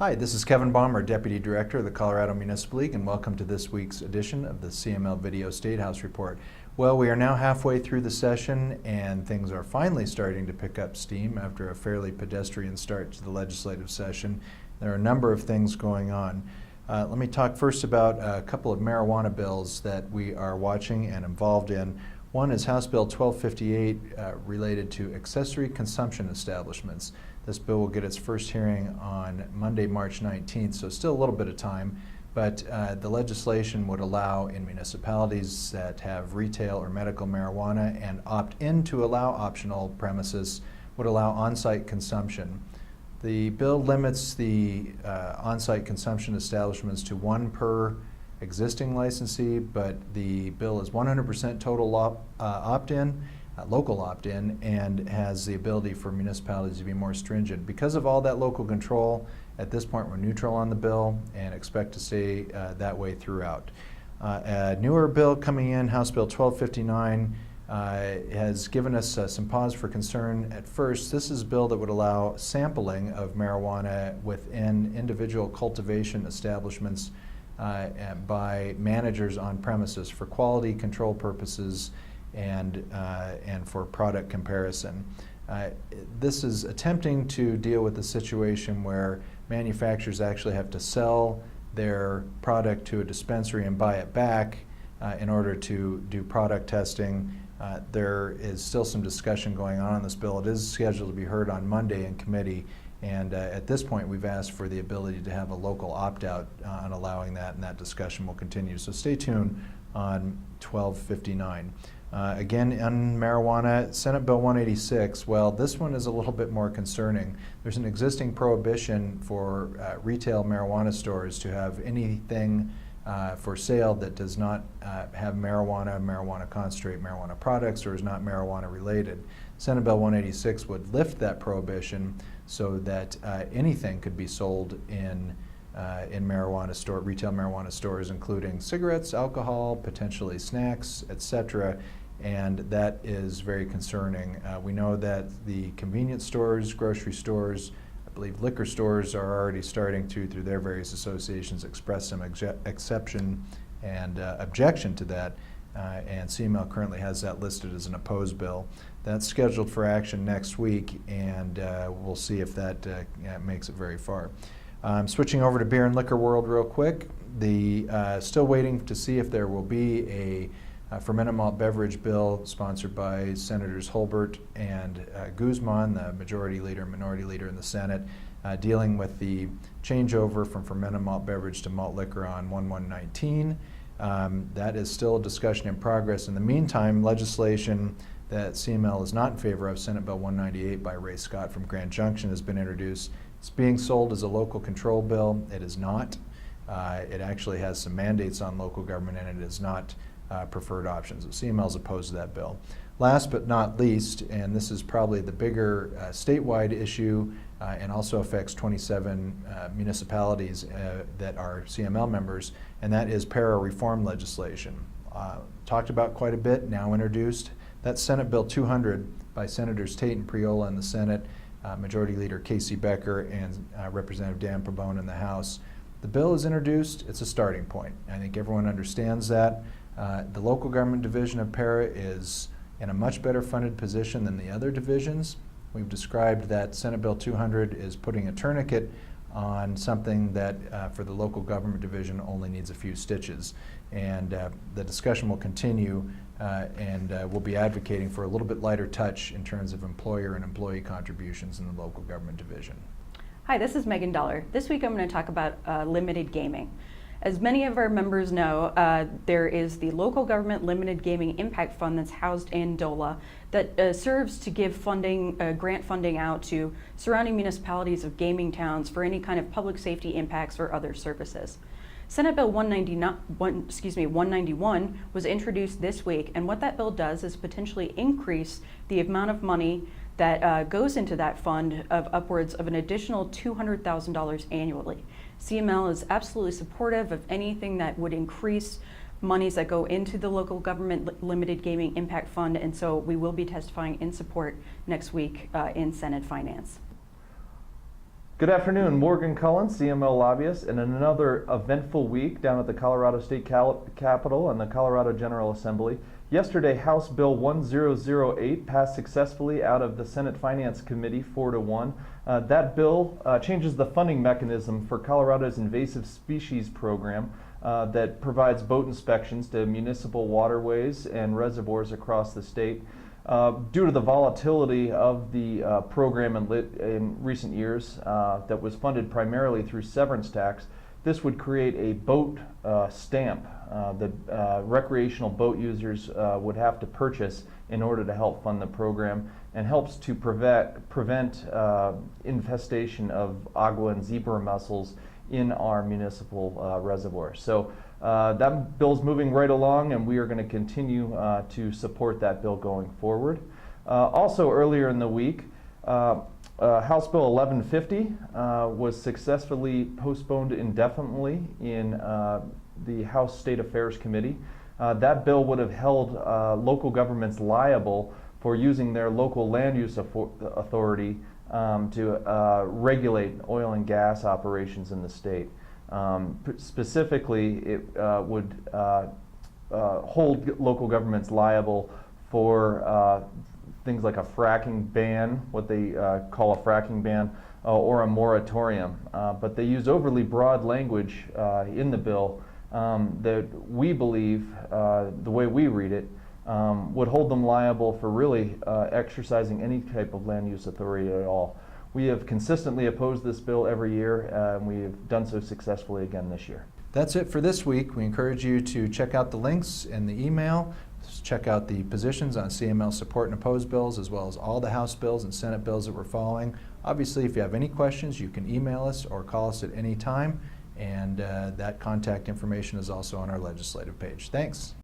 Hi, this is Kevin Baum, Deputy Director of the Colorado Municipal League, and welcome to this week's edition of the CML Video Statehouse Report. Well, we are now halfway through the session, and things are finally starting to pick up steam after a fairly pedestrian start to the legislative session. There are a number of things going on. Let me talk first about a couple of marijuana bills that we are watching and involved in. One is House Bill 1258 related to accessory consumption establishments. This bill will get its first hearing on Monday, March 19th, so still a little bit of time, but the legislation would allow in municipalities that have retail or medical marijuana and opt in to allow optional premises, would allow on-site consumption. The bill limits the on-site consumption establishments to one per existing licensee, but the bill is 100% total opt-in, local opt-in, and has the ability for municipalities to be more stringent. Because of all that local control, at this point we're neutral on the bill and expect to stay that way throughout. A newer bill coming in, House Bill 1259, has given us some pause for concern at first. This is a bill that would allow sampling of marijuana within individual cultivation establishments by managers on premises for quality control purposes and for product comparison. This is attempting to deal with the situation where manufacturers actually have to sell their product to a dispensary and buy it back in order to do product testing. There is still some discussion going on this bill. It is scheduled to be heard on Monday in committee, and at this point we've asked for the ability to have a local opt-out on allowing that, and that discussion will continue. So stay tuned on 1259. Again, on marijuana, Senate Bill 186, well, this one is a little bit more concerning. There's an existing prohibition for retail marijuana stores to have anything for sale that does not have marijuana concentrate, marijuana products, or is not marijuana related. Senate Bill 186 would lift that prohibition so that anything could be sold in retail marijuana stores, including cigarettes, alcohol, potentially snacks, etc. And that is very concerning. We know that the convenience stores, grocery stores, I believe liquor stores are already starting to, through their various associations, express some exception and objection to that. And CML currently has that listed as an opposed bill. That's scheduled for action next week, and we'll see if that makes it very far. Switching over to beer and liquor world real quick, still waiting to see if there will be a fermented malt beverage bill sponsored by Senators Holbert and Guzman, the majority leader and minority leader in the Senate, dealing with the changeover from fermented malt beverage to malt liquor on 1/1/19. That is still a discussion in progress. In the meantime, legislation that CML is not in favor of, Senate Bill 198 by Ray Scott from Grand Junction, has been introduced. It's being sold as a local control bill. It is not. It actually has some mandates on local government, and it is not preferred options. CML is opposed to that bill. Last but not least, and this is probably the bigger statewide issue and also affects 27 municipalities that are CML members, and that is PERA reform legislation. Talked about quite a bit, now introduced. That's Senate Bill 200 by Senators Tate and Priola in the Senate, Majority Leader Casey Becker, and Representative Dan Pabon in the House. The bill is introduced. It's a starting point. I think everyone understands that. The local government division of PERA is in a much better funded position than the other divisions. We've described that Senate Bill 200 is putting a tourniquet on something that for the local government division only needs a few stitches. And the discussion will continue, and we'll be advocating for a little bit lighter touch in terms of employer and employee contributions in the local government division. Hi, this is Megan Dollar. This week I'm going to talk about limited gaming. As many of our members know, there is the Local Government Limited Gaming Impact Fund that's housed in DOLA that serves to give funding, grant funding out to surrounding municipalities of gaming towns for any kind of public safety impacts or other services. Senate Bill 191 was introduced this week, and what that bill does is potentially increase the amount of money that goes into that fund of upwards of an additional $200,000 annually. CML is absolutely supportive of anything that would increase monies that go into the Local Government Limited Gaming Impact Fund, and so we will be testifying in support next week in Senate Finance. Good afternoon, Morgan Cullen, CML lobbyist, and another eventful week down at the Colorado State Capitol and the Colorado General Assembly. Yesterday, House Bill 1008 passed successfully out of the Senate Finance Committee 4-1. That bill changes the funding mechanism for Colorado's invasive species program that provides boat inspections to municipal waterways and reservoirs across the state. Due to the volatility of the program in recent years that was funded primarily through severance tax, this would create a boat stamp that recreational boat users would have to purchase in order to help fund the program, and helps to prevent infestation of agua and zebra mussels in our municipal reservoirs. So that bill's moving right along, and we are going to continue to support that bill going forward. Also earlier in the week, House Bill 1150 was successfully postponed indefinitely in the House State Affairs Committee. That bill would have held local governments liable for using their local land use authority to regulate oil and gas operations in the state. Specifically, it would hold local governments liable for things like a fracking ban, what they call a fracking ban, or a moratorium. But they use overly broad language in the bill that we believe, the way we read it, would hold them liable for really exercising any type of land use authority at all. We have consistently opposed this bill every year, and we have done so successfully again this year. That's it for this week. We encourage you to check out the links in the email, check out the positions on CML support and opposed bills, as well as all the House bills and Senate bills that we're following. Obviously, if you have any questions, you can email us or call us at any time, and that contact information is also on our legislative page. Thanks.